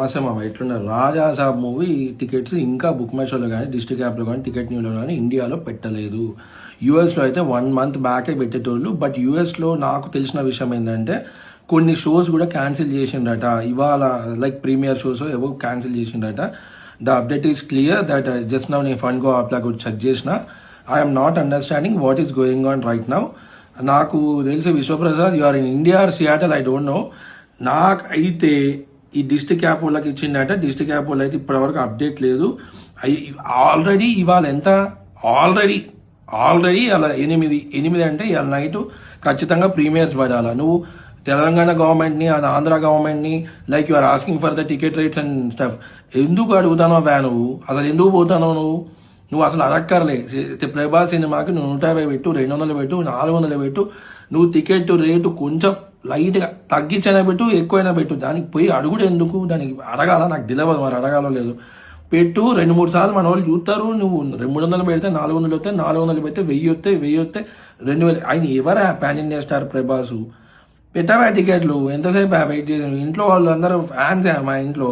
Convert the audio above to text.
సమస్య మా ఎట్లున్నారు రాజా సాబ్ మూవీ టికెట్స్ ఇంకా బుక్ మై షోలో కానీ డిస్ట్రిక్ట్ యాప్లో కానీ టికెట్ న్యూలో కానీ ఇండియాలో పెట్టలేదు. యూఎస్లో అయితే 1 month బ్యాకే పెట్టేటోళ్ళు. బట్ యూఎస్లో నాకు తెలిసిన విషయం ఏంటంటే కొన్ని షోస్ కూడా క్యాన్సిల్ చేసిండట ఇవాళ, లైక్ ప్రీమియర్ షోస్ ఏవో క్యాన్సిల్ చేసిండట. The update is clear that just now నేను ఫన్ గో యాప్లా కూడా చెక్ చేసిన. I'm not understanding what is going on right now. నాకు తెలిసి Vishwaprasad you are in India or Seattle, I don't know. నాకైతే ఈ డిస్ట్రిక్ట్ యాప్ వాళ్ళకి ఇచ్చిందట. డిస్ట్రిక్ట్ యాప్ వాళ్ళు అయితే ఇప్పటివరకు అప్డేట్ లేదు. ఆల్రెడీ ఇవాళ ఎంత ఆల్రెడీ అలా 8 అంటే ఇవాళ నైట్ ఖచ్చితంగా ప్రీమియర్స్ పడాలా. నువ్వు తెలంగాణ గవర్నమెంట్ని ఆంధ్ర గవర్నమెంట్ని like you are asking for the ticket rates and stuff. ఎందుకు అడుగుతానో నువ్వు అసలు ఎందుకు పోతానో నువ్వు అసలు అడక్కర్లే. ప్రభాస్ సినిమాకి నువ్వు 150 పెట్టు, 200 పెట్టు, 400 పెట్టు. నువ్వు టికెట్ రేటు కొంచెం లైట్గా తగ్గించైనా పెట్టు, ఎక్కువైనా పెట్టు. దానికి పోయి అడుగుడు ఎందుకు? దానికి అడగాల నాకు తెలియదు, మరి అడగాలో లేదు. పెట్టు 2-3 సార్లు మన వాళ్ళు చూస్తారు. నువ్వు 300 పెడితే 400 వస్తాయి, 400 పెడితే 1000 వస్తాయి, 2000. ఆయన ఎవరా పాన్ ఇండియా స్టార్ ప్రభాసు? పెట్టావా టికెట్లు? ఎంతసేపు వెయిట్ చేసి ఇంట్లో వాళ్ళు అందరూ ఫ్యాన్స్ మా ఇంట్లో.